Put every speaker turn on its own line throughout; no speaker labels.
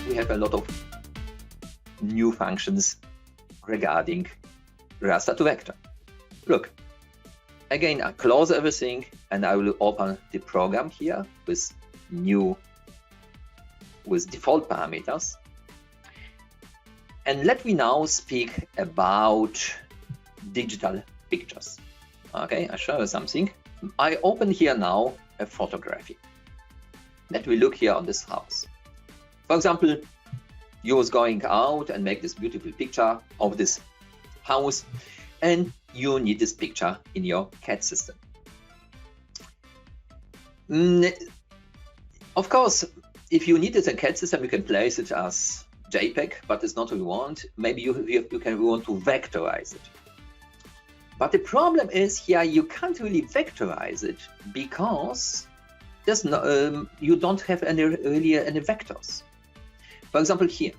we have a lot of new functions regarding raster to vector. Look, again, I close everything and I will open the program here with default parameters. And let me now speak about digital pictures. Okay, I show you something. I open here now a photography. Let me look here on this house. For example, you was going out and make this beautiful picture of this house, and you need this picture in your CAD system. Of course, if you need it in a CAD system, you can place it as JPEG, but it's not what you want. Maybe you want to vectorize it. But the problem is here you can't really vectorize it because there's no, you don't have any vectors. For example, here,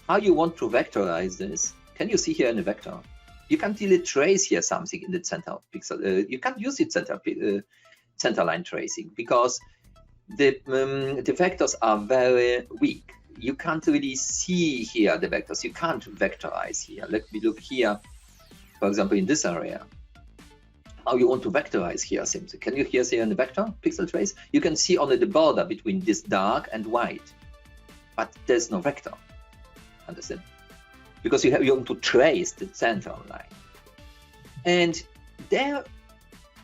how you want to vectorize this? Can you see here in the vector? You can't really trace here something in the center of pixel. You can't use it center line tracing because the vectors are very weak. You can't really see here the vectors. You can't vectorize here. Let me look here. For example, in this area, how you want to vectorize here simply. Can you here see in the vector pixel trace? You can see only the border between this dark and white, but there's no vector. Understand? Because you want to trace the center line. And there,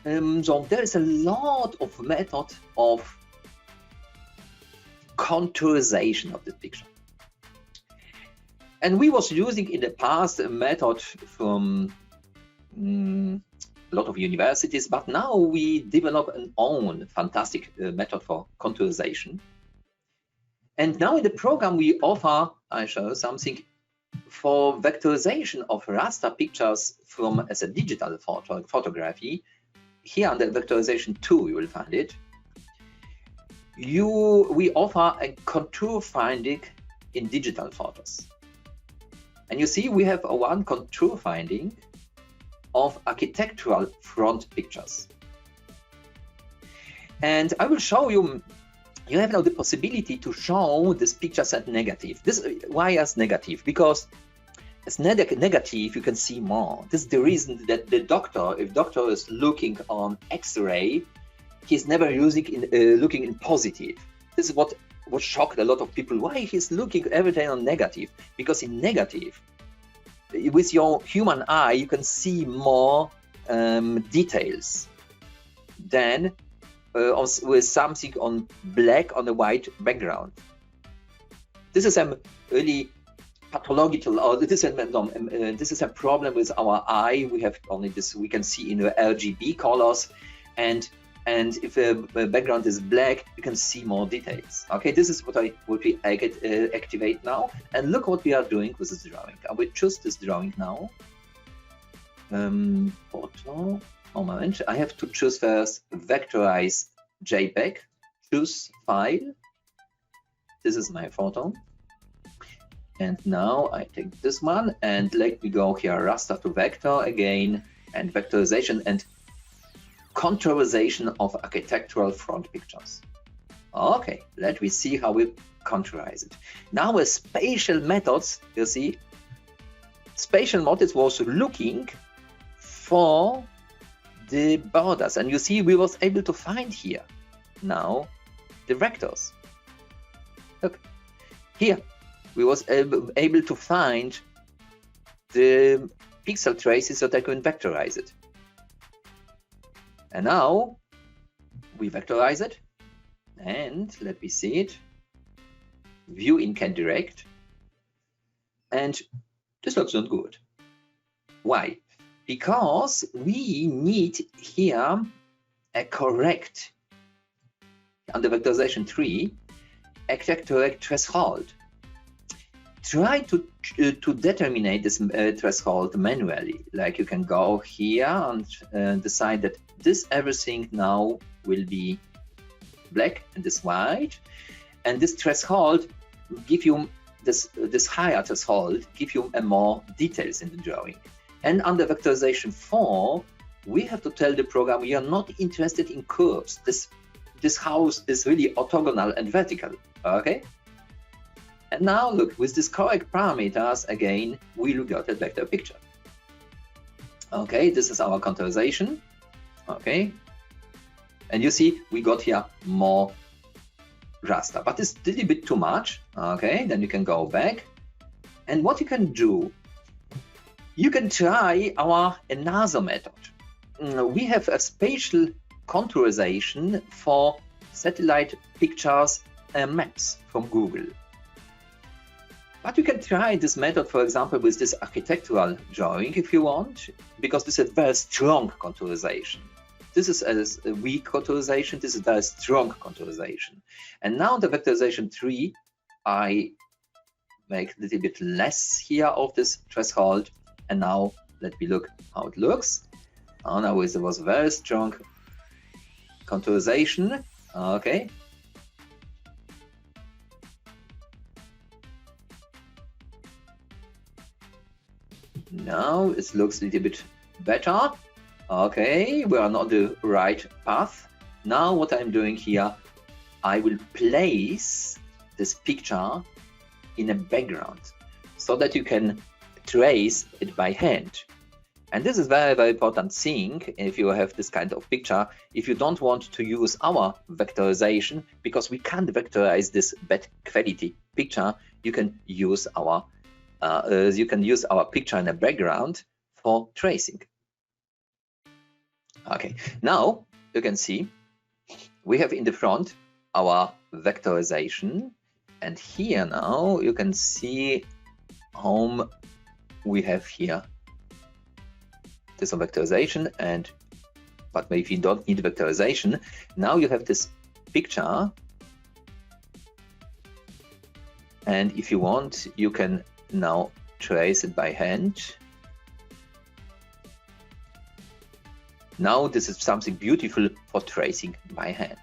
so there is a lot of method of contourization of the picture. And we was using in the past a method from a lot of universities, but now we develop an own fantastic method for contourization. And now in the program we offer, I show something for vectorization of raster pictures from as a digital photography. Here under Vectorization 2 you will find it. We offer a contour finding in digital photos. And you see we have one contour finding of architectural front pictures. And I will show you, you have now the possibility to show this pictures as negative. Why as negative? Because as negative you can see more. This is the reason that the doctor, if doctor is looking on X-ray, he's never looking in positive. This is what shocked a lot of people. Why he's looking every day on negative? Because in negative, with your human eye, you can see more details than with something on black on a white background. This is a really pathological, or this is a problem with our eye. We have only this. We can see in the RGB colors, and if the background is black, you can see more details. Okay, this is what we activate now, and look what we are doing with this drawing. I will choose this drawing now. Photo. Moment, I have to choose first vectorize JPEG. Choose file. This is my photo. And now I take this one and let me go here raster to vector again, and vectorization and contourization of architectural front pictures. Okay, let me see how we contourize it. Now with spatial methods, you see, spatial methods was looking for the borders, and you see we was able to find here now the vectors. Look, here we was able to find the pixel traces so that I can vectorize it. And now we vectorize it, and let me see it. View in CAD Direct, and this looks not good. Why? Because we need here a correct, under Vectorization 3, a correct threshold. Try to determine this threshold manually. Like you can go here and decide that this everything now will be black and this white, and this threshold give you this higher threshold give you more details in the drawing. And under Vectorization 4, we have to tell the program we are not interested in curves. This house is really orthogonal and vertical. Okay. And now look, with this correct parameters, again, we got a vector picture. Okay, this is our contourization. Okay, and you see we got here more raster, but it's a little bit too much. Okay, then you can go back, and what you can do, you can try our another method. We have a spatial contourization for satellite pictures and maps from Google. But you can try this method, for example, with this architectural drawing if you want, because this is a very strong contourization. This is a weak contourization, this is very strong contourization. And now the vectorization 3, I make a little bit less here of this threshold. And now let me look how it looks. Oh, now it was very strong contourization. Okay. Now it looks a little bit better. Okay, we are on the right path. Now what I'm doing here, I will place this picture in a background so that you can trace it by hand. And this is very, very important thing if you have this kind of picture. If you don't want to use our vectorization, because we can't vectorize this bad quality picture, you can use our picture in a background for tracing. Okay, now you can see we have in the front our vectorization, and here now you can see home we have here this vectorization, but if you don't need vectorization, now you have this picture, and if you want you can now trace it by hand. Now this is something beautiful for tracing by hand,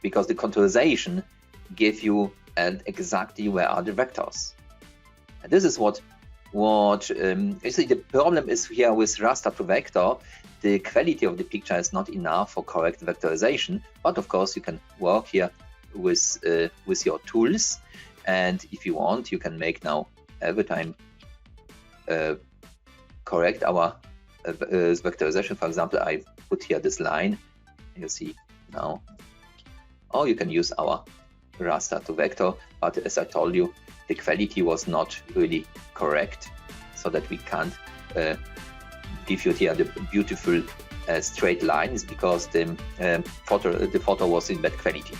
because the contourization gives you exactly where are the vectors. And this is what you see, the problem is here with raster to vector, the quality of the picture is not enough for correct vectorization, but of course you can work here with your tools, and if you want you can make now every time correct our vectorization. For example, I put here this line, you see now, or you can use our raster to vector, but as I told you, the quality was not really correct, so that we can't give you here the beautiful straight lines, because the photo was in bad quality.